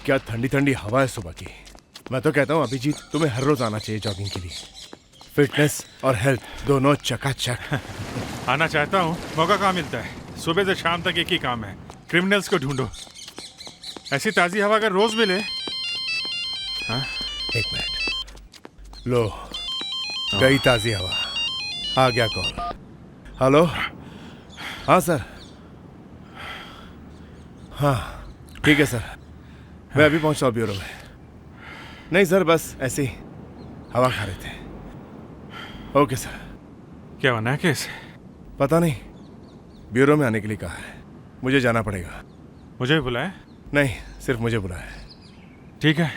क्या ठंडी ठंडी हवा है सुबह की। मैं तो कहता हूँ अभिजीत, तुम्हें हर रोज आना चाहिए जॉगिंग के लिए। फिटनेस और हेल्थ दोनों चकाचक। आना चाहता हूँ, मौका कहाँ मिलता है। सुबह से शाम तक एक ही काम है, क्रिमिनल्स को ढूंढो। ऐसी ताजी हवा अगर रोज मिले। हाँ? एक मिनट, लो गई ताजी हवा। आ गया कॉल। हेलो, हाँ सर। हाँ ठीक है सर, मैं अभी पहुंच रहा हूँ ब्यूरो में। नहीं सर, बस ऐसे ही हवा खा रहे थे। Okay sir. क्या बना है केस? पता नहीं, ब्यूरो में आने के लिए कहा है। मुझे जाना पड़ेगा। मुझे भी बुलाया? नहीं, सिर्फ मुझे बुलाया है। ठीक है,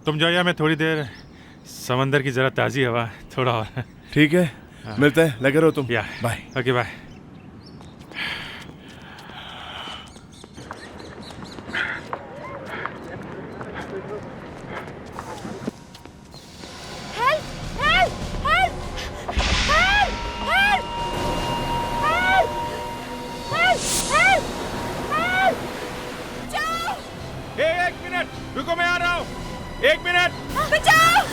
तुम जाओ, या मैं थोड़ी देर समंदर की जरा ताजी हवा थोड़ा और। ठीक है, मिलते हैं। लगे रहो तुम। या बाय। Okay bye. एक मिनट रुको, मैं आ रहा हूँ। एक मिनट। बचाओ!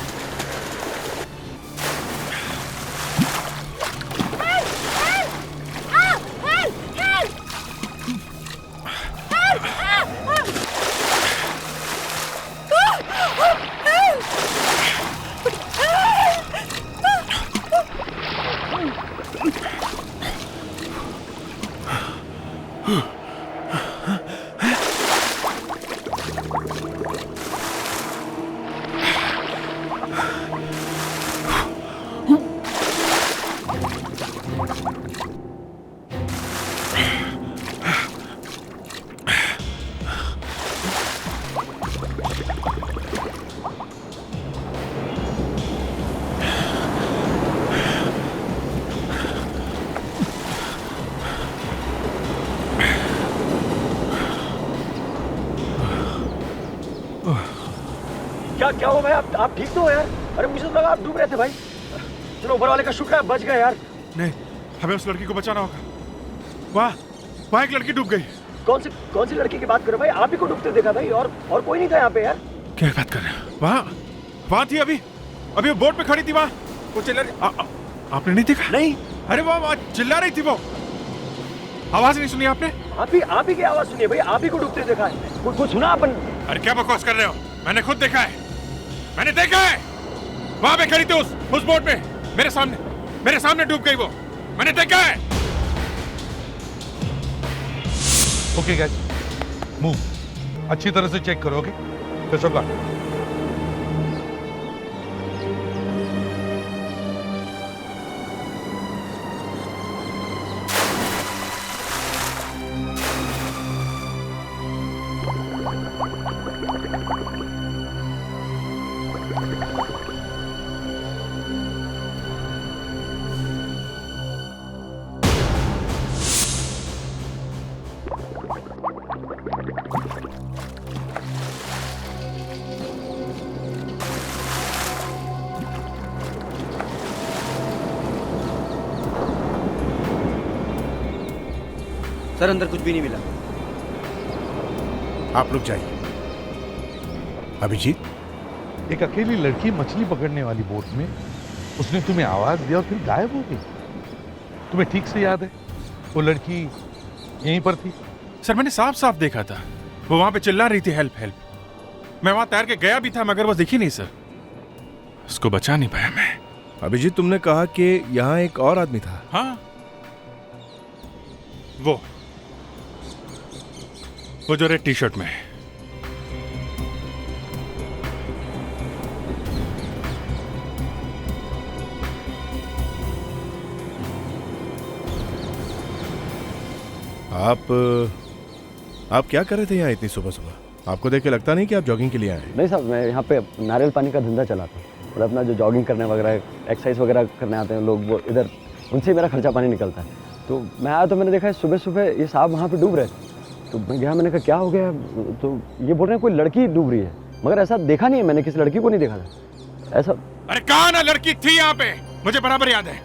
क्या हुआ भाई? आप ठीक तो हो यार? अरे मुझे तो लगा आप डूब रहे थे भाई। चलो ऊपर वाले का शुक्र है बच गए यार। नहीं, हमें उस लड़की को बचाना होगा। वहाँ एक लड़की डूब गई। कौन सी लड़की की बात कर रहे हो भाई? आप ही को डूबते देखा भाई, और कोई नहीं था यहाँ पे यार। क्या बात कर रहे हो? वहाँ थी अभी वो बोट पे खड़ी थी। वहाँ वो चिल्ला रही। आपने नहीं देखा? नहीं। अरे वहाँ चिल्ला रही थी वो। आवाज नहीं सुनी आपने? आप ही की आवाज सुनिए भाई, आप ही को डूबते देखा है। कुछ सुना अपन? अरे क्या बकवास कर रहे हो? मैंने खुद देखा है, मैंने देखा है। वहां पे खड़ी थी उस बोट में, मेरे सामने डूब गई वो। मैंने देखा है। Okay guys, move. अच्छी तरह से चेक करो। ओके, कैसा का? सर अंदर कुछ भी नहीं मिला। आप लोग जाइए। अभिजीत, एक अकेली लड़की मछली पकड़ने वाली बोट में, उसने तुम्हें आवाज दिया और फिर गायब हो गई। तुम्हें ठीक से याद है वो लड़की यहीं पर थी? सर मैंने साफ साफ देखा था, वो वहां पे चिल्ला रही थी हेल्प हेल्प। मैं वहां तैर के गया भी था, मगर वो दिखी नहीं सर। उसको बचा नहीं पाया मैं। अभिजीत, तुमने कहा कि यहाँ एक और आदमी था। हाँ, वो जो रेड टी शर्ट में है। आप क्या कर रहे थे यहाँ इतनी सुबह सुबह? आपको देख के लगता नहीं कि आप जॉगिंग के लिए आए हैं? नहीं साहब, मैं यहाँ पे नारियल पानी का धंधा चलाता हूँ और अपना जो जॉगिंग करने वगैरह एक्सरसाइज वगैरह करने आते हैं लोग, वो इधर उनसे मेरा खर्चा पानी निकलता है। तो मैं आया तो मैंने देखा सुबह सुबह ये साहब वहाँ पे डूब रहे थे। तो मैं गया, मैंने कहा क्या हो गया? तो ये बोल रहे हैं कोई लड़की डूब रही है, मगर ऐसा देखा नहीं है मैंने, किसी लड़की को नहीं देखा था ऐसा। अरे कहा ना लड़की थी यहाँ पे, मुझे बराबर याद है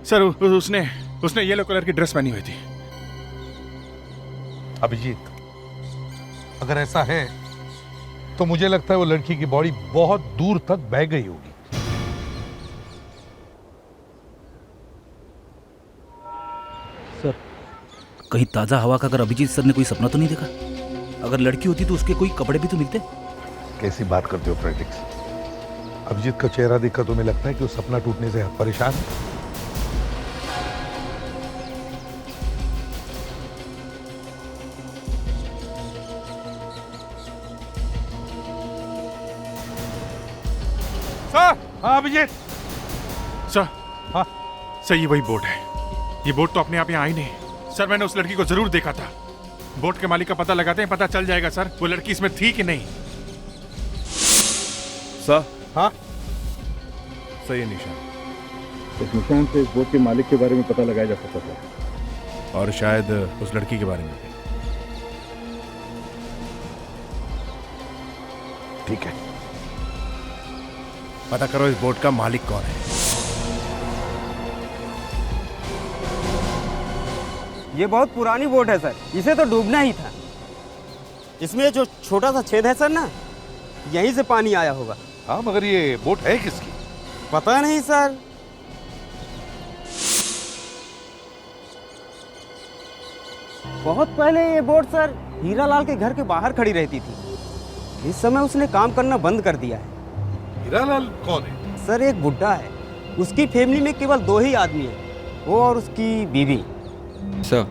सर। उसने येलो कलर की ड्रेस पहनी हुई थी। अभिजीत, अगर ऐसा है तो मुझे लगता है वो लड़की की बॉडी बहुत दूर तक बह गई होगी। सर, कहीं ताज़ा हवा का अगर अभिजीत सर ने कोई सपना तो नहीं देखा? अगर लड़की होती तो उसके कोई कपड़े भी तो मिलते। कैसी बात करते हो फ्रेडरिक्स? अभिजीत का चेहरा देखकर तुम्हें लगता है कि वो सपना टूटने से परेशान है? सर, हाँ अभिजीत। सर, हाँ सर ये वही बोट है। ये बोट तो अपने आप यहाँ आई नहीं। सर मैंने उस लड़की को जरूर देखा था। बोट के मालिक का पता लगाते हैं, पता चल जाएगा सर वो लड़की इसमें थी कि नहीं। सर, हाँ सही है निशान। इस निशान से इस बोट के मालिक के बारे में पता लगाया जा सकता था, और शायद उस लड़की के बारे में भी। ठीक है, पता करो इस बोट का मालिक कौन है। ये बहुत पुरानी बोट है सर, इसे तो डूबना ही था। इसमें जो छोटा सा छेद है सर ना, यहीं से पानी आया होगा। हाँ मगर ये बोट है किसकी? पता नहीं सर। बहुत पहले ये बोट सर हीरालाल के घर के बाहर खड़ी रहती थी। इस समय उसने काम करना बंद कर दिया है। हीरालाल कौन है? सर एक बुड्ढा है, उसकी फैमिली में केवल 2 ही आदमी हैं, वो और उसकी बीवी। सर,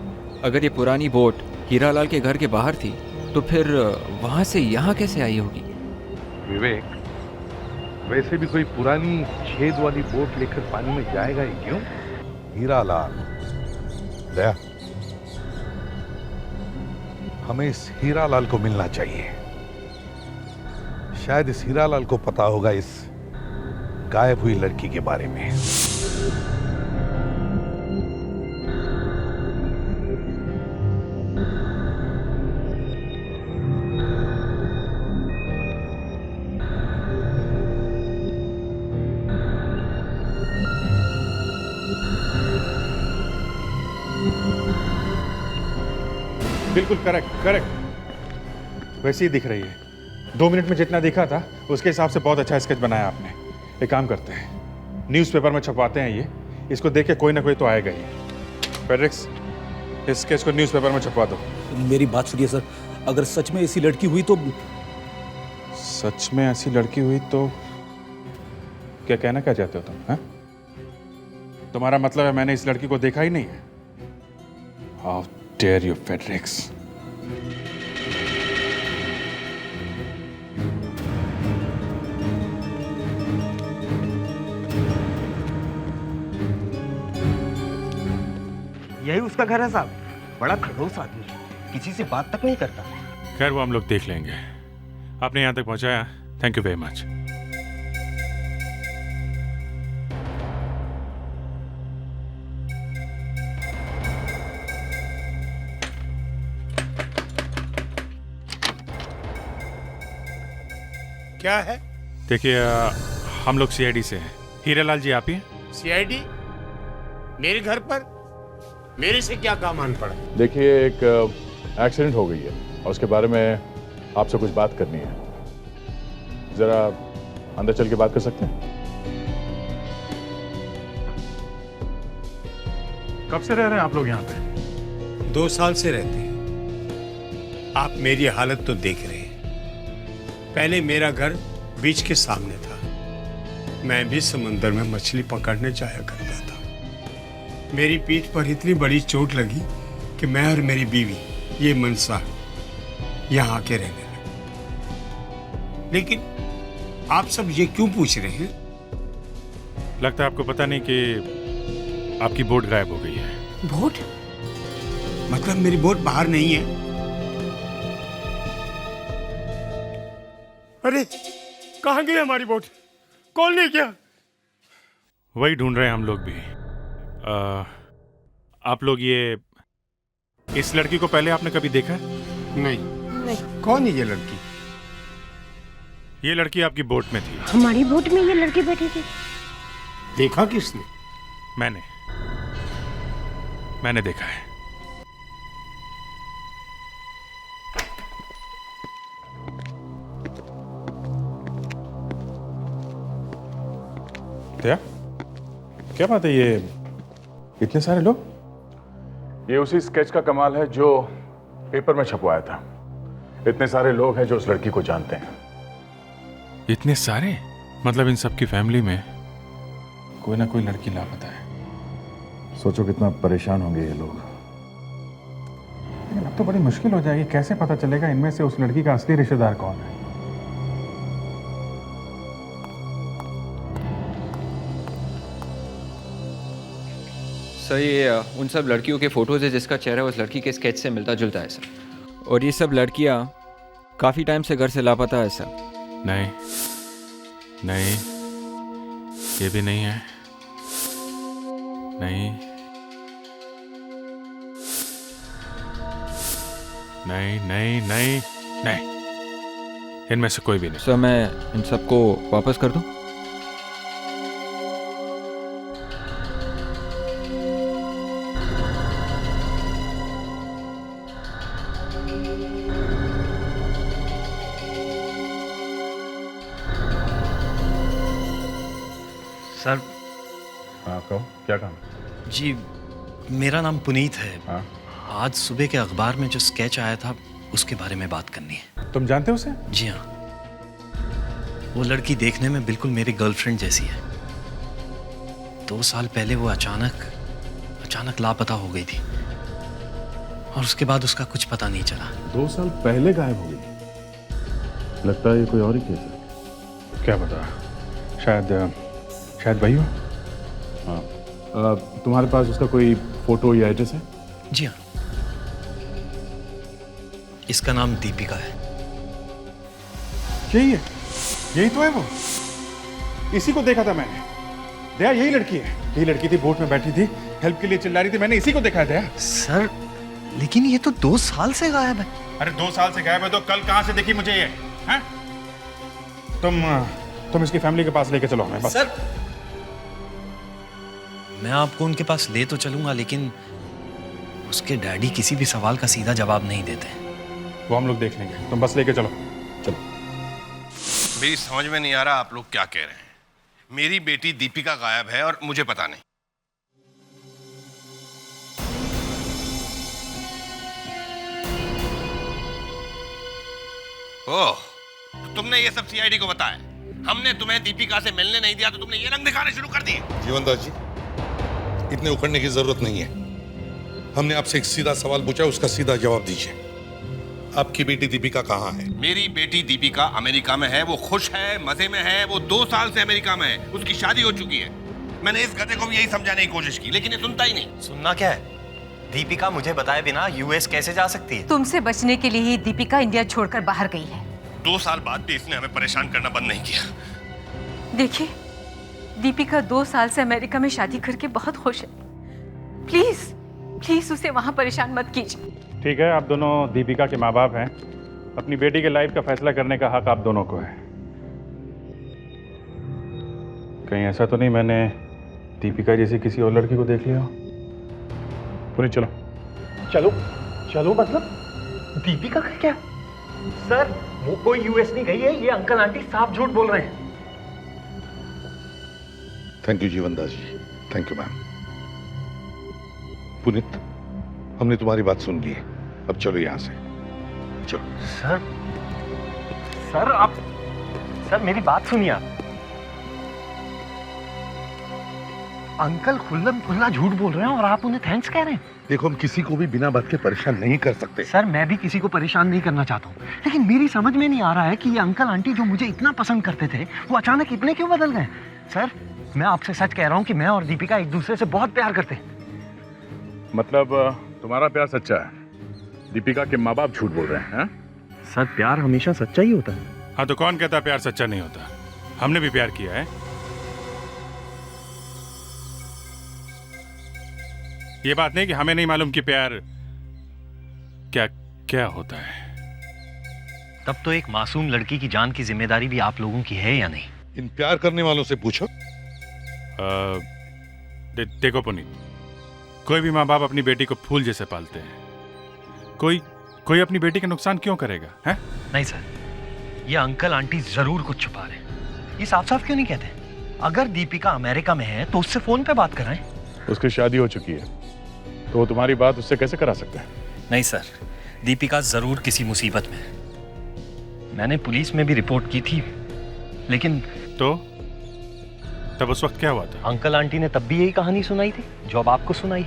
अगर ये पुरानी बोट हीरालाल के घर के बाहर थी तो फिर वहाँ से यहाँ कैसे आई होगी? विवेक, वैसे भी कोई पुरानी छेद वाली बोट लेकर पानी में जाएगा ही क्यों? हीरालाल, दया, हमें इस हीरालाल को मिलना चाहिए। शायद इस हीरालाल को पता होगा इस गायब हुई लड़की के बारे में। बिल्कुल करेक्ट करेक्ट, वैसे ही दिख रही है। 2 मिनट में जितना दिखा था उसके हिसाब से बहुत अच्छा स्केच बनाया आपने। एक काम करते हैं, न्यूज़पेपर में छपवाते हैं ये, इसको देख के कोई ना कोई तो आएगा ही। फेडरिक्स, इस स्केच को न्यूज़पेपर में छपवा दो। मेरी बात सुनिए सर, अगर सच में ऐसी लड़की हुई तो। सच में ऐसी लड़की हुई तो क्या कहना क्या चाहते हो तुम? हाँ, तुम्हारा मतलब है मैंने इस लड़की को देखा ही नहीं है? How dare you Fredericks. यही उसका घर है साहब। बड़ा खड़ूस आदमी है, किसी से बात तक नहीं करता। खैर वो हम लोग देख लेंगे। आपने यहाँ तक पहुँचाया, थैंक यू वेरी मच। क्या है? देखिए हम लोग सीआईडी से हैं। हीरालाल जी आप ही हैं? सीआईडी? मेरे घर पर मेरे से क्या काम आन पड़ा? देखिए एक एक्सीडेंट हो गई है और उसके बारे में आपसे कुछ बात करनी है। जरा अंदर चल के बात कर सकते हैं? कब से रह रहे हैं आप लोग यहाँ पे? 2 साल से रहते हैं। आप मेरी हालत तो देख रहे हैं। पहले मेरा घर बीच के सामने था। मैं भी समंदर में मछली पकड़ने जाया करता था। मेरी पीठ पर इतनी बड़ी चोट लगी कि मैं और मेरी बीवी, ये मनसा, यहाँ आके रहने लगे। लेकिन आप सब ये क्यों पूछ रहे हैं? लगता है आपको पता नहीं कि आपकी बोट गायब हो गई है। बोट? मतलब मेरी बोट बाहर नहीं है? अरे कहाँ गई हमारी बोट? कौन ले गया? वही ढूंढ रहे हैं हम लोग भी। आप लोग ये इस लड़की को पहले आपने कभी देखा है? नहीं। कौन है ये लड़की? ये लड़की आपकी बोट में थी। हमारी बोट में ये लड़की बैठी थी? देखा किसने? मैंने देखा है। क्या क्या बात है, ये इतने सारे लोग? ये उसी स्केच का कमाल है जो पेपर में छपवाया था। इतने सारे लोग हैं जो उस लड़की को जानते हैं। इतने सारे? मतलब इन सबकी फैमिली में कोई ना कोई लड़की लापता है। सोचो कितना परेशान होंगे ये लोग। लेकिन अब तो बड़ी मुश्किल हो जाएगी, कैसे पता चलेगा इनमें से उस लड़की का असली रिश्तेदार कौन है? सर ये उन सब लड़कियों के फोटोज है जिसका चेहरा उस लड़की के स्केच से मिलता जुलता है सर। और ये सब लड़कियां काफ़ी टाइम से घर से लापता है सर। नहीं नहीं, ये भी नहीं है। नहीं नहीं नहीं नहीं नहीं, इनमें से कोई भी नहीं। सर मैं इन सबको वापस कर दूं? सर। हाँ कहो, क्या काम है? जी मेरा नाम पुनीत है। हाँ? आज सुबह के अखबार में जो स्केच आया था उसके बारे में बात करनी है। तुम जानते हो उसे? जी हाँ, वो लड़की देखने में बिल्कुल मेरी गर्लफ्रेंड जैसी है। 2 साल पहले वो अचानक लापता हो गई थी और उसके बाद उसका कुछ पता नहीं चला। 2 साल पहले गायब हो गई? लगता है ये कोई और ही केस है। क्या पता, शायद वही हो। हाँ, तुम्हारे पास उसका कोई फोटो या एड्रेस है? जी हाँ, इसका नाम दीपिका है। यही है, यही तो है वो। इसी को देखा था मैंने। दया यही लड़की है। यही लड़की थी, बोट में बैठी थी, हेल्प के लिए चिल्ला रही थी। मैंने इसी को देखा है। दया सर लेकिन ये तो 2 साल से गायब है। अरे 2 साल से गायब है तो कल कहां से देखी मुझे ये? हैं? तुम इसकी फैमिली के पास लेके चलो हमें बस। सर मैं आपको उनके पास ले तो चलूंगा, लेकिन उसके डैडी किसी भी सवाल का सीधा जवाब नहीं देते। वो हम लोग देख लेंगे, तुम बस लेके चलो। चलो। मेरी समझ में नहीं आ रहा आप लोग क्या कह रहे हैं। मेरी बेटी दीपिका गायब है और मुझे पता नहीं। ओह, तुमने ये सब सीआईडी को बताया? हमने तुम्हें दीपिका से मिलने नहीं दिया तो तुमने ये रंग दिखाने शुरू कर दिए। जीवनदास जी, इतने उखड़ने की जरूरत नहीं है। हमने आपसे एक सीधा सवाल पूछा, उसका सीधा जवाब दीजिए। आपकी बेटी दीपिका कहाँ है? मेरी बेटी दीपिका अमेरिका में है। वो खुश है, मजे में है। वो 2 साल से अमेरिका में है। उसकी शादी हो चुकी है। मैंने इस गधे को भी यही समझाने की कोशिश की, लेकिन ये सुनता ही नहीं। सुनना क्या है? दीपिका मुझे बताए बिना यूएस कैसे जा सकती है? तुमसे बचने के लिए ही दीपिका इंडिया छोड़कर बाहर गई है। 2 साल बाद भी इसने हमें परेशान करना बंद नहीं किया। देखिए, दीपिका 2 साल से अमेरिका में शादी करके बहुत खुश है। प्लीज उसे वहां परेशान मत कीजिए। ठीक है, आप दोनों दीपिका के माँ बाप हैं। अपनी बेटी के लाइफ का फैसला करने का हक आप दोनों को है। कहीं ऐसा तो नहीं मैंने दीपिका जैसी किसी और लड़की को देख लिया हो? पूरी चलो। चलो मतलब दीपिका का क्या? सर वो कोई यूएस नहीं गई है, ये अंकल आंटी साफ झूठ बोल रहे हैं। Thank you Jeevandas ji, thank you ma'am. Puneet, हमने तुम्हारी बात सुन ली है, अब चलो यहाँ से चलो। सर मेरी बात सुनिए आप। अंकल खुल्लम खुल्ला झूठ बोल रहे हैं और आप उन्हें थैंक्स कह रहे हैं। देखो, हम किसी को भी बिना बात के परेशान नहीं कर सकते। सर मैं भी किसी को परेशान नहीं करना चाहता हूँ, लेकिन मेरी समझ में नहीं आ रहा है कि ये अंकल आंटी जो मुझे इतना पसंद करते थे वो अचानक इतने क्यों बदल गए। सर मैं आपसे सच कह रहा हूँ कि मैं और दीपिका एक दूसरे से बहुत प्यार करते हैं। मतलब तुम्हारा प्यार सच्चा है, दीपिका के माँ बाप झूठ बोल रहे हैं? सर प्यार हमेशा सच्चा ही होता है। हाँ तो कौन कहता प्यार सच्चा नहीं होता? हमने भी प्यार किया है। ये बात नहीं कि हमें नहीं मालूम कि प्यार क्या क्या होता है। तब तो एक मासूम लड़की की जान की जिम्मेदारी भी आप लोगों की है या नहीं? इन प्यार करने वालों से पूछो। देखो पुनीत, कोई भी माँ बाप अपनी बेटी को फूल जैसे पालते हैं। कोई अपनी बेटी का नुकसान क्यों करेगा? हैं? नहीं सर, ये अंकल आंटी जरूर कुछ छुपा रहे हैं। ये साफ साफ क्यों नहीं कहते? अगर दीपिका अमेरिका में है तो उससे फोन पे बात कराएं। उसकी शादी हो चुकी है, तो वो तुम्हारी बात उससे कैसे करा सकता है? नहीं सर, दीपिका जरूर किसी मुसीबत में है। मैंने पुलिस में भी रिपोर्ट की थी, लेकिन तो तब उस वक्त क्या हुआ था? अंकल आंटी ने तब भी यही कहानी सुनाई थी जो अब आपको सुनाई।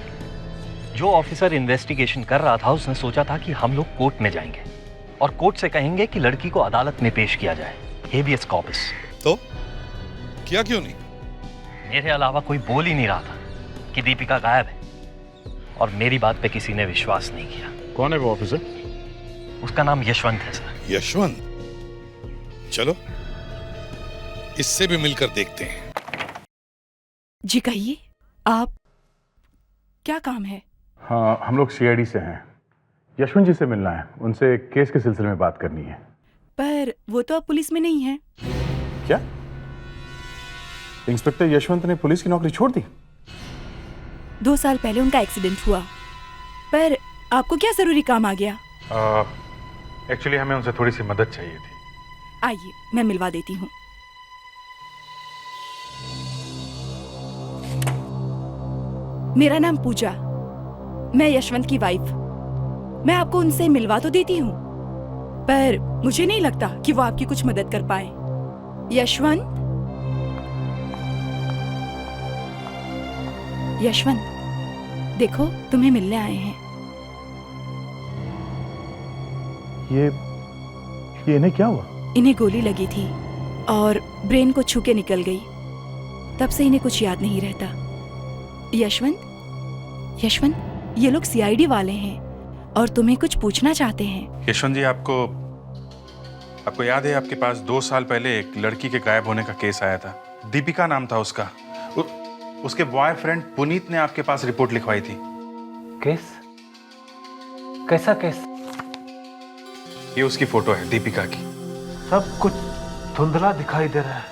जो ऑफिसर इन्वेस्टिगेशन कर रहा था उसने सोचा था कि हम लोग कोर्ट में जाएंगे और कोर्ट से कहेंगे कि लड़की को अदालत में पेश किया जाए, हेबियस कॉर्पस। तो किया क्यों नहीं? मेरे अलावा कोई बोल ही नहीं रहा था कि दीपिका गायब है, और मेरी बात पे किसी ने विश्वास नहीं किया। कौन है वो ऑफिसर? उसका नाम यशवंत है सर। यशवंत? चलो इससे भी मिलकर देखते हैं। जी कहिए, आप क्या काम है? हाँ, हम लोग सीआईडी से हैं। यशवंत जी से मिलना है, उनसे केस के सिलसिले में बात करनी है। पर वो तो अब पुलिस में नहीं है। क्या? इंस्पेक्टर यशवंत ने पुलिस की नौकरी छोड़ दी? 2 साल पहले उनका एक्सीडेंट हुआ। पर आपको क्या जरूरी काम आ गया? एक्चुअली हमें उनसे थोड़ी सी मदद चाहिए थी। आइए, मैं मिलवा देती हूँ। मेरा नाम पूजा, मैं यशवंत की वाइफ। मैं आपको उनसे मिलवा तो देती हूँ, पर मुझे नहीं लगता कि वो आपकी कुछ मदद कर पाए। यशवंत, यशवंत, देखो तुम्हें मिलने आए हैं। ये इन्हें क्या हुआ? इन्हें गोली लगी थी और ब्रेन को छू के निकल गई। तब से इन्हें कुछ याद नहीं रहता। यशवंत, यशवंत, ये लोग सीआईडी वाले हैं और तुम्हें कुछ पूछना चाहते हैं। यशवंत जी, आपको याद है आपके पास 2 साल पहले एक लड़की के गायब होने का केस आया था? दीपिका नाम था उसका। उसके बॉयफ्रेंड पुनीत ने आपके पास रिपोर्ट लिखवाई थी। केस? कैसा केस? ये उसकी फोटो है, दीपिका की। सब कुछ धुंधला दिखाई दे रहा है।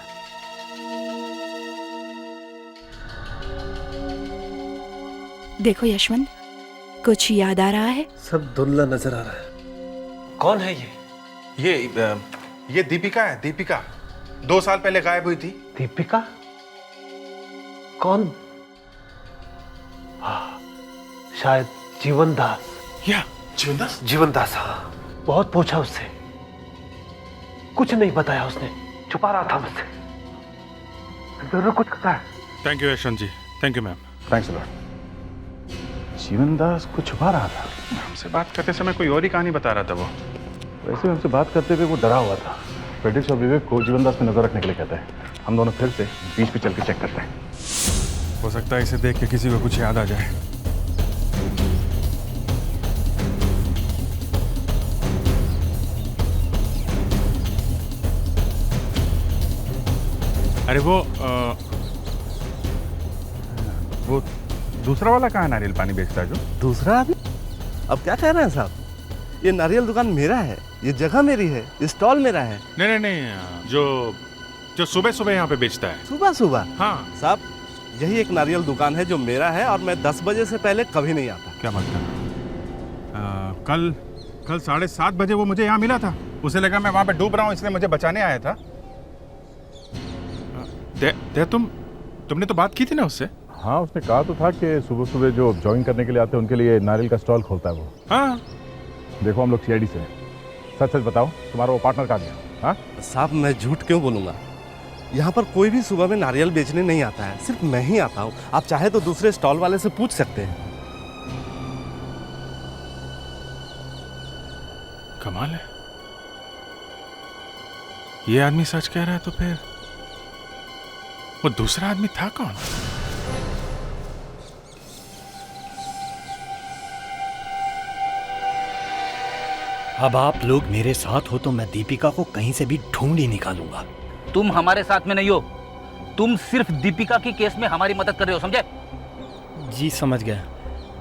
देखो यशवंत, कुछ याद आ रहा है? सब धुंधला नजर आ रहा है। कौन है ये? ये दीपिका है, दीपिका। 2 साल पहले गायब हुई थी। दीपिका? कौन? हाँ, शायद जीवन दास। या जीवन दास? जीवन दास, हाँ। बहुत पूछा उससे, कुछ नहीं बताया उसने, छुपा रहा था मुझसे। जरूर कुछ पता है। Thank you Yashwant ji, thank you ma'am. Thanks a lot. Jeevan Das को छुपा रहा था? हमसे बात करते समय कोई और ही कहानी बता रहा था वो। वैसे हमसे बात करते हुए वो डरा हुआ था। फ्रेडरिक्स और विवेक को जीवन दास पे नजर रखने के लिए कहता है। हम दोनों फिर से बीच पे चल के चेक करते हैं। हो सकता है इसे देख के किसी को कुछ याद आ जाए। अरे वो दूसरा वाला कहाँ नारियल पानी बेचता है जो? दूसरा आदमी? अब क्या कह रहे हैं साहब? ये नारियल दुकान मेरा है, ये जगह मेरी है, ये स्टॉल मेरा है। नहीं, जो सुबह सुबह यहाँ पे बेचता है। सुबह सुबह? हाँ साहब, यही एक नारियल दुकान है जो मेरा है और मैं 10 बजे से पहले कभी नहीं आता। क्या मतलब? कल 7:30 बजे वो मुझे यहाँ मिला था। उसे लगा मैं वहाँ पे डूब रहा हूँ, इसलिए मुझे बचाने आया था। तुमने तो बात की थी ना उससे? हाँ, उसने कहा तो था कि सुबह सुबह जो जॉगिंग करने के लिए आते हैं उनके लिए नारियल का स्टॉल खोलता है वो। हाँ। देखो, हम लोग सीआईडी से हैं। सच सच बताओ, तुम्हारा वो पार्टनर कहाँ गया? हाँ साहब, मैं झूठ क्यों बोलूँगा? यहाँ पर कोई भी सुबह में नारियल बेचने नहीं आता है, सिर्फ मैं ही आता हूँ। आप चाहे तो दूसरे स्टॉल वाले से पूछ सकते हैं। कमाल है, ये आदमी सच कह रहा है तो फिर वो दूसरा आदमी था कौन? अब आप लोग मेरे साथ हो तो मैं दीपिका को कहीं से भी ढूंढ ही निकालूंगा। तुम हमारे साथ में नहीं हो, तुम सिर्फ दीपिका की केस में हमारी मदद कर रहे हो, समझे? जी समझ गया,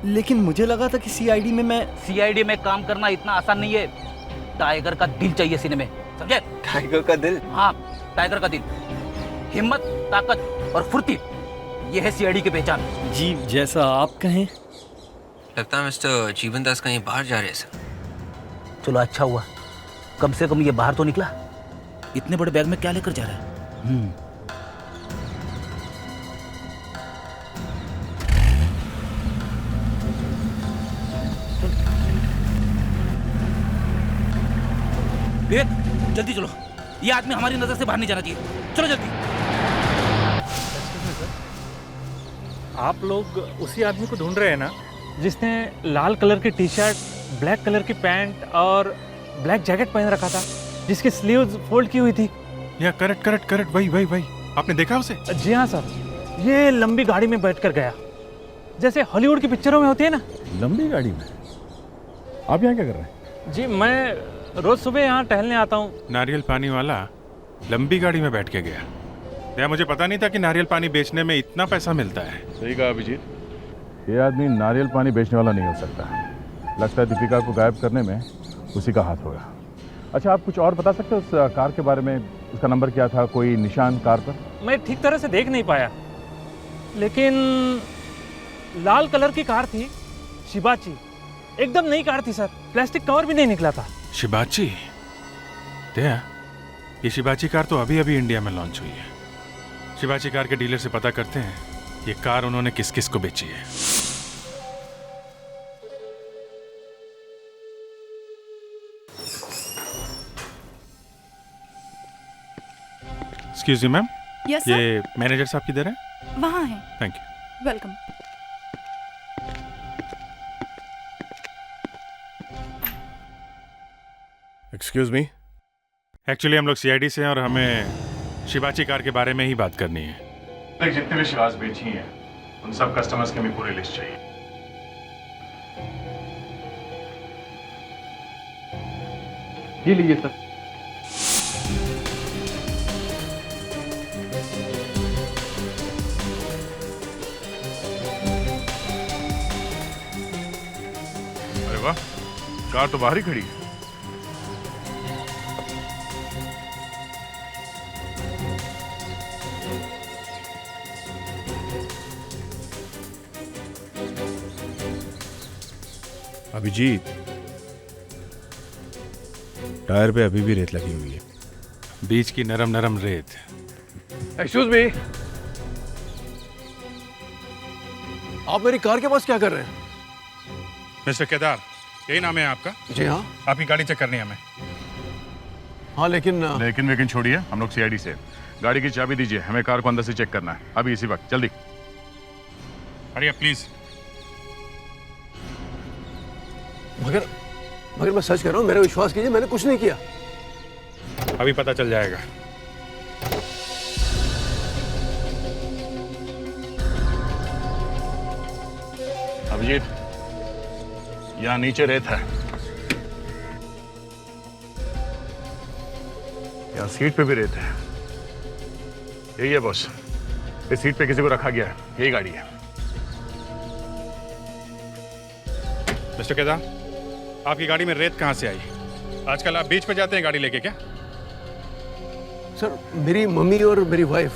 लेकिन मुझे लगा था कि सीआईडी में काम करना इतना आसान नहीं है। टाइगर का दिल चाहिए सीने में, समझे? टाइगर का दिल? हाँ, टाइगर का दिल। हिम्मत, ताकत और फुर्ती, ये है सीआईडी की पहचान। जी जैसा आप कहें। लगता है मिस्टर जीवन दास कहीं बाहर जा रहे हैं सर। चलो अच्छा हुआ, कम से कम ये बाहर तो निकला। इतने बड़े बैग में क्या लेकर जा रहा है? विवेक जल्दी चलो, ये आदमी हमारी नजर से बाहर नहीं जाना चाहिए। चलो जल्दी। आप लोग उसी आदमी को ढूंढ रहे हैं ना जिसने लाल कलर की टी शर्ट, ब्लैक कलर की पैंट और ब्लैक जैकेट पहन रखा था, जिसकी स्लीव्स फोल्ड की हुई थी? या करेक्ट करेक्ट करेक्ट, वही। आपने देखा उसे? जी हाँ सर, ये लंबी गाड़ी में बैठकर गया, जैसे हॉलीवुड की पिक्चरों में होती है ना। लंबी गाड़ी में? आप यहाँ क्या कर रहे हैं? जी मैं रोज सुबह यहाँ टहलने आता हूँ। नारियल पानी वाला लंबी गाड़ी में बैठ के गया? या मुझे पता नहीं था कि नारियल पानी बेचने में इतना पैसा मिलता है। सही कहा अभिजीत, ये आदमी नारियल पानी बेचने वाला नहीं हो सकता। लगता है दीपिका को गायब करने में उसी का हाथ होगा। अच्छा, आप कुछ और बता सकते हो उस कार के बारे में? उसका नंबर क्या था, कोई निशान कार पर? मैं ठीक तरह से देख नहीं पाया, लेकिन लाल कलर की कार थी, शिबाची। एकदम नई कार थी सर, प्लास्टिक कवर भी नहीं निकला था। शिबाची? दया, ये शिबाची कार तो अभी अभी इंडिया में लॉन्च हुई है। शिबाची कार के डीलर से पता करते हैं ये कार उन्होंने किस किस को बेची है। एक्सक्यूज मी मैम, यस ये मैनेजर साहब किधर है? वहाँ है। Thank you. Welcome. Excuse me. Actually हम लोग सीआईडी से हैं और हमें शिबाची कार के बारे में ही बात करनी है। जितने भी शिवाज बेची हैं उन सब कस्टमर्स की हमें पूरी लिस्ट चाहिए। ये लीजिए सर। अरे वाह, कार तो बाहर ही खड़ी है। अभिजीत, टायर पे अभी भी रेत लगी हुई है। बीच की नरम नरम रेत। एक्सक्यूज मी, आप मेरी कार के पास क्या कर रहे हैं? मिस्टर केदार, यही नाम है आपका? जी हाँ। आपकी गाड़ी चेक करनी है हमें। हाँ लेकिन छोड़िए, हम लोग सीआईडी से। गाड़ी की चाबी दीजिए, हमें कार को अंदर से चेक करना है अभी इसी वक्त, जल्दी। अरे प्लीज। मगर मैं सच कह रहा हूँ, मेरा विश्वास कीजिए, मैंने कुछ नहीं किया। अभी पता चल जाएगा। अभिजीत, यहाँ नीचे रेत है, यहाँ सीट पे भी रेत है। यही है बॉस, इस सीट पे किसी को रखा गया है, यही गाड़ी है। मिस्टर केदार, आपकी गाड़ी में रेत कहाँ से आई? आजकल आप बीच पे जाते हैं गाड़ी लेके क्या? सर, मेरी मम्मी और मेरी वाइफ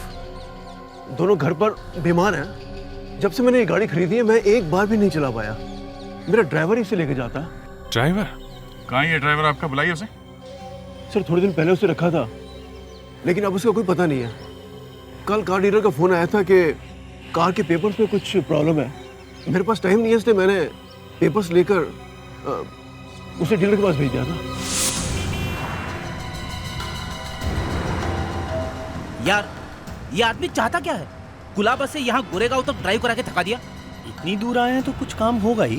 दोनों घर पर बीमार हैं। जब से मैंने ये गाड़ी खरीदी है, मैं एक बार भी नहीं चला पाया। मेरा ड्राइवर इसे लेके जाता है। ड्राइवर? कहाँ है ये ड्राइवर आपका? बुलाइए उसे। सर, थोड़े दिन पहले उसे रखा था, लेकिन अब उसका कोई पता नहीं है। कल कार डीलर का फोन आया था कि कार के पेपर्स में कुछ प्रॉब्लम है। मेरे पास टाइम नहीं है, इसलिए मैंने पेपर्स लेकर उसे डीलर के पास भेज दिया था। यार, ये आदमी चाहता क्या है? गुलाबा से यहाँ गोरेगांव तक ड्राइव करा के थका दिया। इतनी दूर आए हैं तो कुछ काम होगा ही।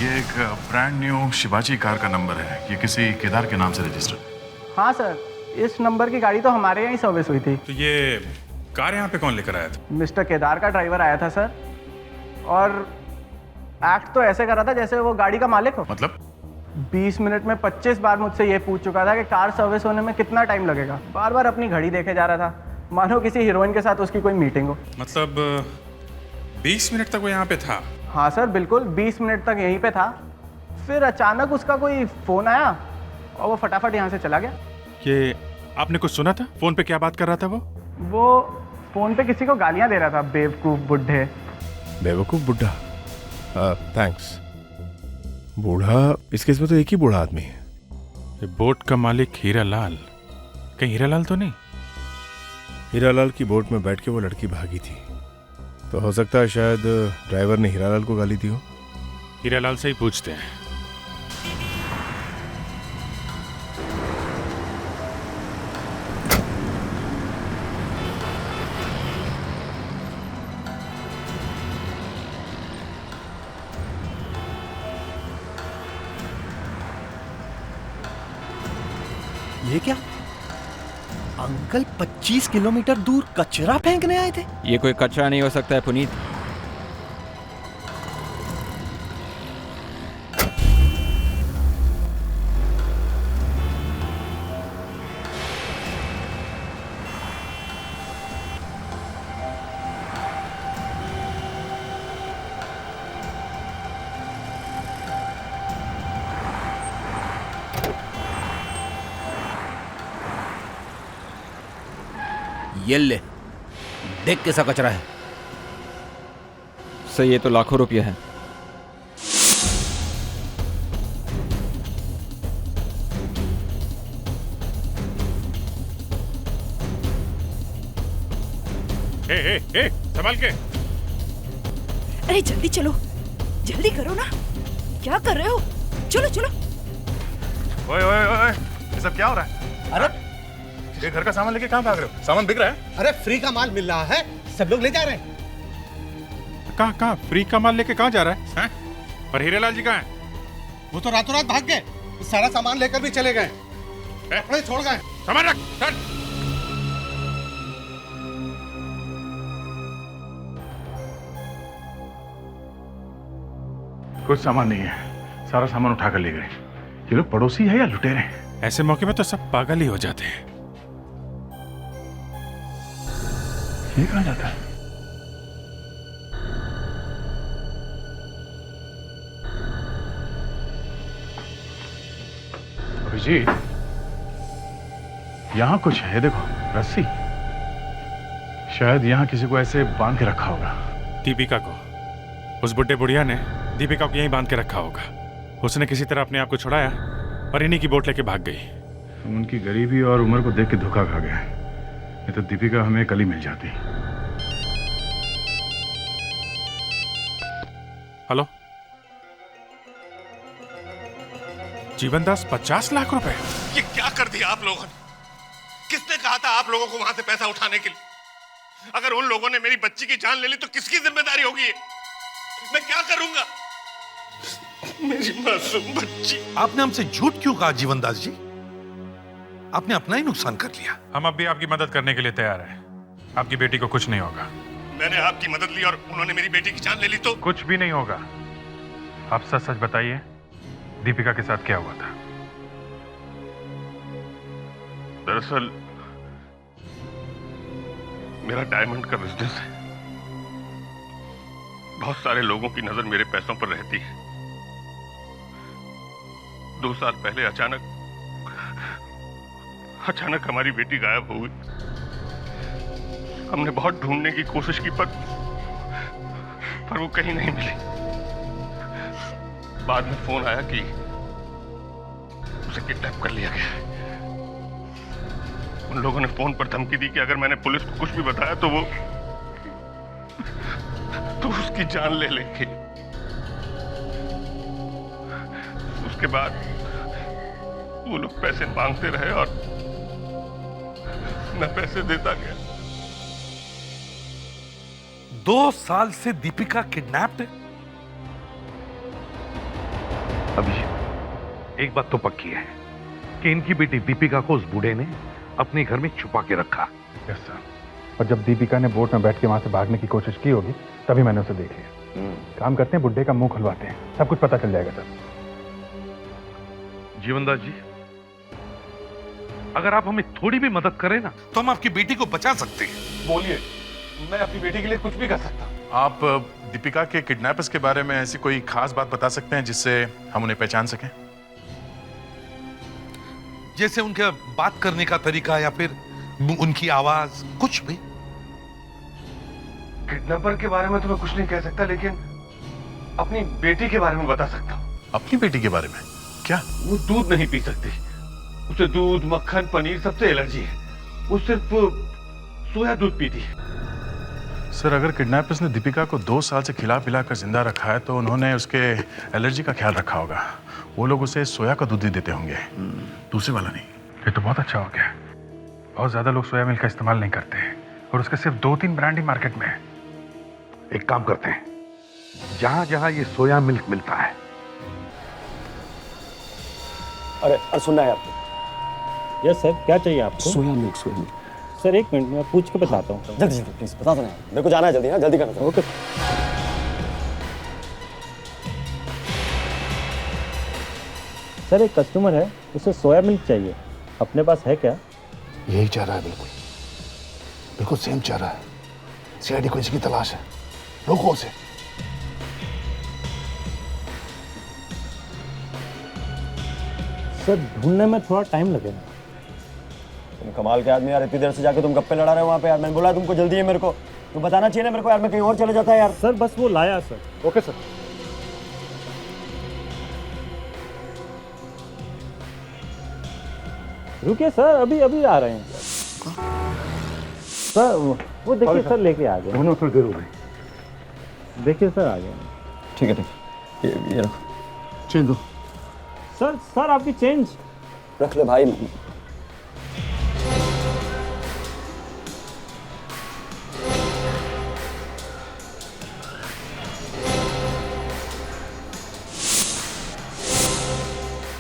ये एक ब्रांड न्यू शिबाची कार का नंबर है, ये किसी केदार के नाम से रजिस्टर्ड। हाँ सर, इस नंबर की गाड़ी तो हमारे यहाँ ही सर्विस हुई थी। तो ये कार यहाँ पे कौन लेकर आया था? मिस्टर केदार का ड्राइवर आया था सर, और एक्ट तो ऐसे कर रहा था जैसे वो गाड़ी का मालिक हो। मतलब? 20 मिनट में 25 बार मुझसे ये पूछ चुका था कि कार सर्विस होने में कितना टाइम लगेगा। बार बार अपनी घड़ी देखे जा रहा था, मानो किसी हीरोइन के साथ उसकी कोई मीटिंग हो। मतलब 20 मिनट तक वो यहाँ पे था? हाँ सर, बिल्कुल 20 मिनट तक यहीं पे था। फिर अचानक उसका कोई फ़ोन आया और वो फटाफट यहाँ से चला गया। ये आपने कुछ सुना था? फोन पे क्या बात कर रहा था वो फ़ोन पे किसी को गालियाँ दे रहा था, बेवकूफ़ बुढ़े। बेवकूफ़ बुढ़ा? थैंक्स। बूढ़ा, इस केस में तो एक ही बूढ़ा आदमी है। ये बोट का मालिक हीरालाल, कहीं हीरालाल तो नहीं? हीरालाल की बोट में बैठ के वो लड़की भागी थी, तो हो सकता है शायद ड्राइवर ने हीरालाल को गाली दी हो। हीरालाल से ही पूछते हैं। ये क्या? अंकल 25 किलोमीटर दूर कचरा फेंकने आए थे? ये कोई कचरा नहीं हो सकता है पुनीत। ये ले, देख कैसा कचरा है। सर ये तो लाखों रुपये है। संभाल के। अरे जल्दी चलो, जल्दी करो ना, क्या कर रहे हो? चलो चलो। ओए ओए ओए, ये सब क्या हो रहा है? अरे ये घर का सामान लेके कहाँ भाग रहे हो? सामान बिक रहा है? अरे फ्री का माल मिल रहा है, सब लोग ले जा रहे हैं। कहाँ फ्री का माल लेके कहाँ जा रहा है? हैं? और हीरेलाल जी कहाँ हैं? वो तो रातों रात भाग गए, सारा सामान लेकर भी चले गए, कपड़े छोड़ गए। सामान रख, चल। कुछ सामान नहीं है, सारा सामान उठा कर ले गए। ये लोग पड़ोसी है या लुटेरे हैं? ऐसे मौके पे तो सब पागल ही हो जाते हैं। ये कहाँ जाता है? अभिजीत, यहां कुछ है, देखो रस्सी। शायद यहां किसी को ऐसे बांध के रखा होगा। दीपिका को, उस बुड्ढे बुढ़िया ने दीपिका को यहीं बांध के रखा होगा। उसने किसी तरह अपने आप को छुड़ाया और इन्हीं की बोट लेके भाग गई। हम उनकी गरीबी और उम्र को देख के धोखा खा गए। नहीं तो दीपिका हमें कल ही मिल जाती। हेलो, जीवन दास, 50 लाख रुपए? ये क्या कर दिया आप लोगों ने? किसने कहा था आप लोगों को वहां से पैसा उठाने के लिए? अगर उन लोगों ने मेरी बच्ची की जान ले ली तो किसकी जिम्मेदारी होगी ये? मैं क्या करूंगा? मेरी मासूम बच्ची। आपने हमसे झूठ क्यों कहा जीवन दास जी? आपने अपना ही नुकसान कर लिया। हम अब भी आपकी मदद करने के लिए तैयार हैं। आपकी बेटी को कुछ नहीं होगा। मैंने आपकी मदद ली और उन्होंने मेरी बेटी की जान ले ली तो? कुछ भी नहीं होगा। आप सच सच बताइए, दीपिका के साथ क्या हुआ था? दरअसल मेरा डायमंड का बिजनेस है। बहुत सारे लोगों की नजर मेरे पैसों पर रहती है। 2 साल पहले अचानक हमारी बेटी गायब हो गई। हमने बहुत ढूंढने की कोशिश की पर वो कहीं नहीं मिली। बाद में फोन आया कि उसे किडनैप कर लिया गया है। उन लोगों ने फोन पर धमकी दी कि अगर मैंने पुलिस को कुछ भी बताया तो उसकी जान ले लेंगे। उसके बाद वो लोग पैसे मांगते रहे और मैं पैसे देता गया। 2 साल से दीपिका किडनैप्ड है। अभिजीत, एक बात तो पक्की है कि इनकी बेटी दीपिका को उस बूढ़े ने अपने घर में छुपा के रखा। Yes sir. और जब दीपिका ने बोट में बैठ के वहां से भागने की कोशिश की होगी तभी मैंने उसे देख लिया। काम करते हैं, बुड्ढे का मुंह खुलवाते हैं, सब कुछ पता चल जाएगा सर। जीवनदास जी, अगर आप हमें थोड़ी भी मदद करें ना तो हम आपकी बेटी को बचा सकते हैं। बोलिए, मैं अपनी बेटी के लिए कुछ भी कर सकता हूँ। आप दीपिका के किडनैपर्स के बारे में ऐसी कोई खास बात बता सकते हैं जिससे हम उन्हें पहचान सकें? जैसे उनका बात करने का तरीका या फिर उनकी आवाज, कुछ भी। किडनैपर के बारे में तो मैं कुछ नहीं कह सकता, लेकिन अपनी बेटी के बारे में बता सकता हूँ। अपनी बेटी के बारे में? क्या? वो दूध नहीं पी सकती। उसे दूध, मक्खन, पनीर सबसे एलर्जी है। वो सिर्फ सोया दूध पीती है। सर, अगर किडनैपर्स ने दीपिका को 2 साल से खिला पिला कर जिंदा रखा है तो उन्होंने उसके एलर्जी का ख्याल रखा होगा। वो लोग उसे सोया का दूध ही देते होंगे, दूसरे वाला नहीं। ये तो बहुत अच्छा हो गया। बहुत ज्यादा लोग सोया मिल्क का इस्तेमाल नहीं करते हैं और उसके सिर्फ 2-3 ब्रांड ही मार्केट में है। एक काम करते हैं, जहां जहां ये सोया मिल्क मिलता है। अरे सुनना है आपको, यस सर, क्या चाहिए आपको? Soya milk, soya milk. Sir एक मिनट मैं पूछ के बताता हूँ। जल्दी जल्दी प्लीज बता दो ना, मेरे को जाना है जल्दी, हाँ जल्दी करना। ओके। सर एक कस्टमर है, उसे सोया मिल्क चाहिए, अपने पास है क्या? यही चाह रहा है, बिल्कुल बिल्कुल सेम चाह रहा है। सीआईडी को इसकी तलाश है, रोको उसे। सर ढूंढने में थोड़ा टाइम लगेगा। तुम कमाल के आदमी यार, इतनी देर से जाके तुम गप्पे लड़ा रहे हो वहाँ पे यार। मैंने बोला तुमको जल्दी है, मेरे को तुम बताना चाहिए ना मेरे को यार, मैं कहीं और चले जाता है यार। सर बस वो लाया सर। Okay sir. रुकिए सर, अभी अभी आ रहे हैं सर। वो देखिए सर लेके आ गए। दोनों थोड़ी देर हो गई। देखिए सर आ गए। ठीक है ठीक है, ये रखो। चेंज दो। सर आपकी चेंज रख ले भाई।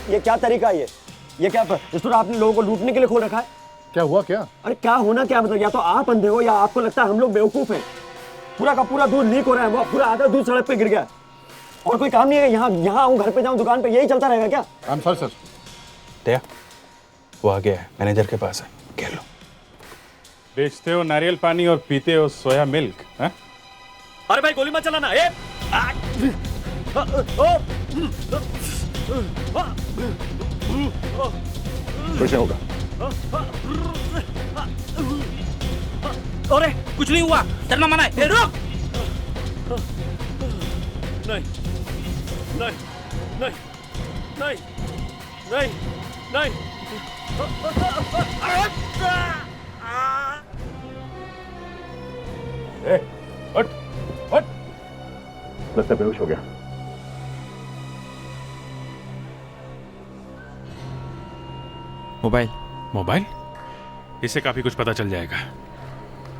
ये क्या तरीका है ये क्या रेस्टोरेंट आपने लोगों को लूटने के लिए खोल रखा है? क्या हुआ क्या? अरे क्या होना क्या, मतलब या तो आप अंधे हो या आपको लगता है हम लोग बेवकूफ हैं। पूरा का पूरा दूध लीक हो रहा है, वो पूरा आधा दूध सड़क पे गिर गया और कोई काम नहीं है। यहाँ आऊँ, घर पे जाऊँ, दुकान पे, यही चलता रहेगा क्या? I am sorry sir. Daya, वो आ गया है, मैनेजर के पास है, कह लो। बेचते हो नारियल पानी और पीते हो सोया मिल्क, हैं? अरे भाई गोली मत चलाना। कुछ नहीं होगा। अरे कुछ नहीं हुआ, डरना मना है। रुक। नहीं नहीं नहीं नहीं नहीं नहीं। हट हट। लगता है बेहोश हो गया। मोबाइल मोबाइल, इससे काफी कुछ पता चल जाएगा।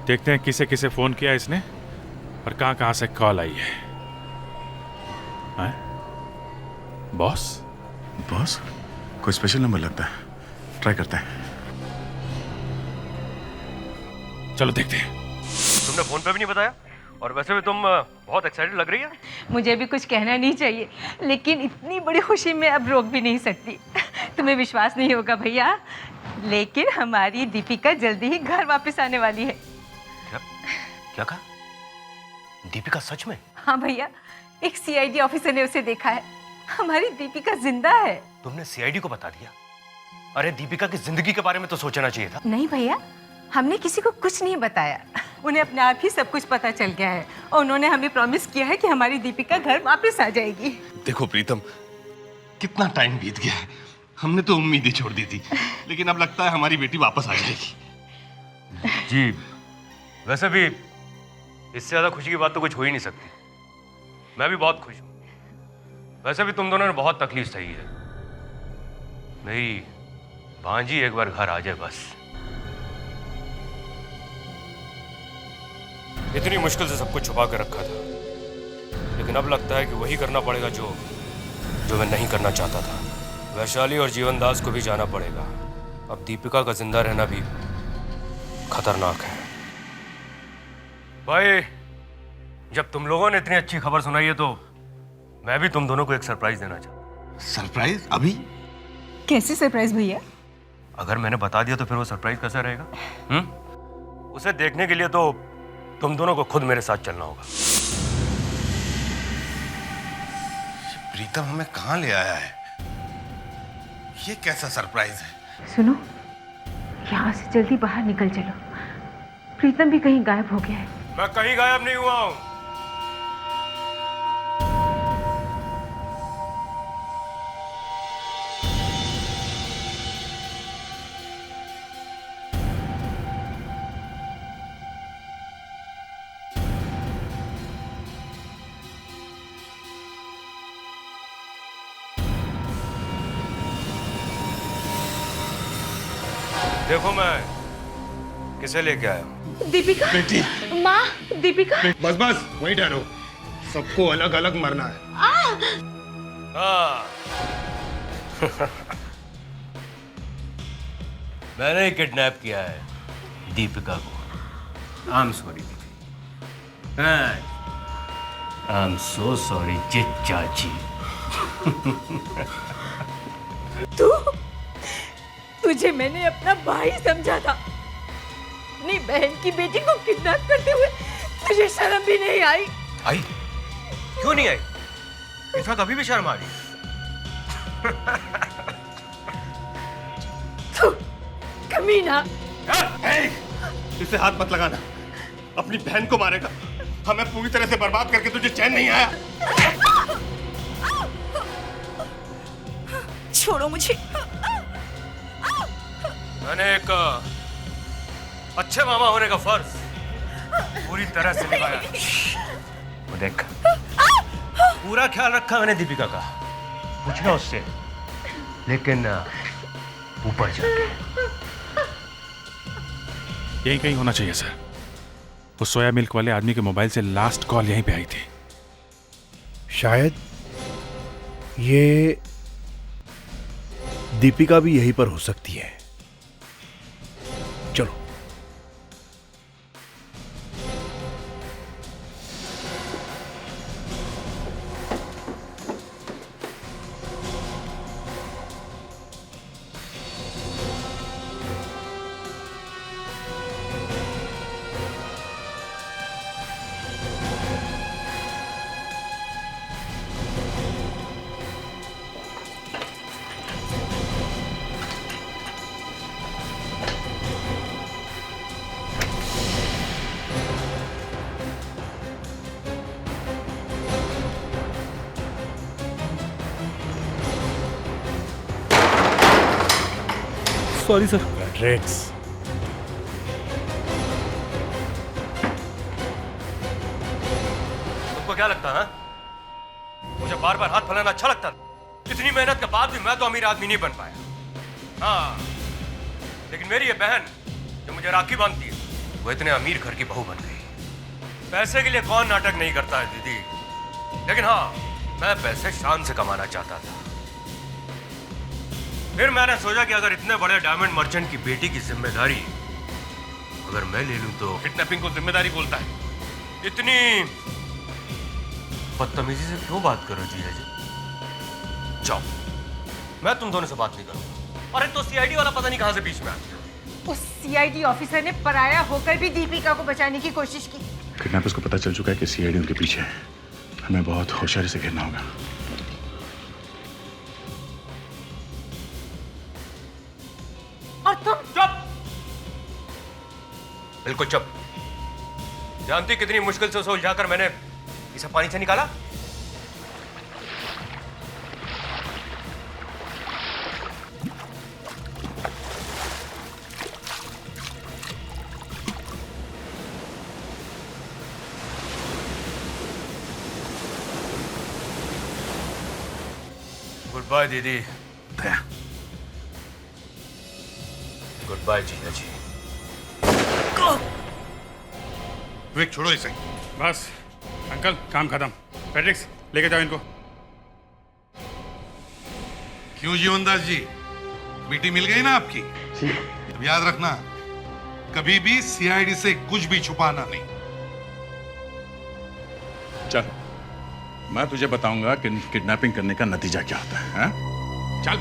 देखते हैं किसे किसे फोन किया इसने और कहां कहां से कॉल आई है। बॉस? बॉस? कोई स्पेशल नंबर लगता है, ट्राई करते हैं। चलो देखते हैं। तुमने फोन पे भी नहीं बताया, और वैसे भी तुम बहुत एक्साइटेड लग रही है। मुझे भी कुछ कहना नहीं चाहिए, लेकिन इतनी बड़ी खुशी में अब रोक भी नहीं सकती। तुम्हें विश्वास नहीं होगा भैया, लेकिन हमारी दीपिका जल्दी ही घर वापस आने वाली है। क्या कहा? दीपिका सच में? हाँ भैया, एक सीआईडी ऑफिसर ने उसे देखा है। हमारी दीपिका जिंदा है। तुमने सीआईडी को बता दिया? अरे दीपिका की जिंदगी के बारे में तो सोचना चाहिए था। नहीं भैया, हमने किसी को कुछ नहीं बताया। उन्हें अपने आप ही सब कुछ पता चल गया है और उन्होंने हमें प्रॉमिस किया है कि हमारी दीपिका घर वापस आ जाएगी। देखो प्रीतम, कितना टाइम बीत गया है, हमने तो उम्मीद ही छोड़ दी थी, लेकिन अब लगता है हमारी बेटी वापस आ जाएगी। जी, वैसे भी इससे ज्यादा खुशी की बात तो कुछ हो ही नहीं सकती। मैं भी बहुत खुश हूँ। वैसे भी तुम दोनों ने बहुत तकलीफ सही है। मेरी भांजी एक बार घर आ जाए बस। इतनी मुश्किल से सब कुछ छुपा कर रखा था, लेकिन अब लगता है कि वही करना पड़ेगा जो मैं नहीं करना चाहता था। वैशाली और जीवन दास को भी जाना पड़ेगा। अब दीपिका का जिंदा रहना भी खतरनाक है। भाई, जब तुम लोगों ने इतनी अच्छी खबर सुनाई है तो मैं भी तुम दोनों को एक सरप्राइज देना चाहता हूँ। सरप्राइज? अभी? कैसे सरप्राइज भैया? अगर मैंने बता दिया तो फिर वो सरप्राइज कैसा रहेगा? उसे देखने के लिए तो तुम दोनों को खुद मेरे साथ चलना होगा। प्रीतम हमें कहाँ ले आया है? ये कैसा सरप्राइज है? सुनो, यहाँ से जल्दी बाहर निकल चलो। प्रीतम भी कहीं गायब हो गया है। मैं कहीं गायब नहीं हुआ हूँ। देखो मैं किसे लेके आया हूँ। दीपिका। बेटी। माँ, दीपिका। बस बस, वहीं ठहरो, सबको अलग अलग मरना है। मैंने ही किडनैप किया है दीपिका को। आई एम सॉरी दीदी। आई एम सो सॉरी चाची। तुझे मैंने अपना भाई समझा था, अपनी बहन की बेटी को किडनैप करते हुए तुझे शर्म भी नहीं आई? आई? क्यों नहीं आई? इनफैक्ट अभी भी शर्म आ रही। कमीना। इसे हाथ मत लगाना, अपनी बहन को मारेगा। हमें पूरी तरह से बर्बाद करके तुझे चैन नहीं आया। छोड़ो मुझे। मैंने एक अच्छे मामा होने का फर्ज पूरी तरह से निभाया। वो देख, पूरा ख्याल रखा मैंने दीपिका का, पूछना उससे, लेकिन ऊपर जाके। यही कहीं होना चाहिए सर। वो सोया मिल्क वाले आदमी के मोबाइल से लास्ट कॉल यहीं पे आई थी। शायद ये दीपिका भी यहीं पर हो सकती है। चलो। Sorry sir. रेक्स, तुमको क्या लगता है? मुझे बार बार हाथ फैलाना अच्छा लगता था। इतनी मेहनत के बाद भी मैं तो अमीर आदमी नहीं बन पाया। हाँ, लेकिन मेरी ये बहन जो मुझे राखी बांधती है, वो इतने अमीर घर की बहू बन गई। पैसे के लिए कौन नाटक नहीं करता है दीदी, लेकिन हाँ, मैं पैसे शान से कमाना चाहता था। फिर मैंने सोचा कि अगर इतने बड़े डायमंड मर्चेंट की बेटी की जिम्मेदारी अगर मैं ले लूं तो। किडनैपिंग को जिम्मेदारी बोलता है? इतनी बदतमीजी से क्यों बात करो जीजा जी? जाओ, मैं तुम दोनों से बात नहीं करूंगा। अरे तो सीआईडी वाला पता नहीं कहां से बीच में आ गया। उस सीआईडी ऑफिसर ने पराया होकर भी दीपिका को बचाने की कोशिश की। किडनैपर्स को पता चल चुका है कि सीआईडी उनके पीछे है। हमें बहुत होशियारी से घेरना होगा। और तुम? चुप! बिल्कुल चुप। जानती कितनी मुश्किल से उसे उलझाकर मैंने इसे पानी से निकाला? गुड बाय दीदी। गुड बाय जीजा जी। विवेक, छोड़ो इसे। बस अंकल, काम खत्म। पेट्रिक्स, लेके जाओ इनको। क्यों जीवनदास जी, बेटी मिल गई ना आपकी? अब याद रखना, कभी भी सीआईडी से कुछ भी छुपाना नहीं। चल, मैं तुझे बताऊंगा कि किडनैपिंग करने का नतीजा क्या होता है। हाँ? चल।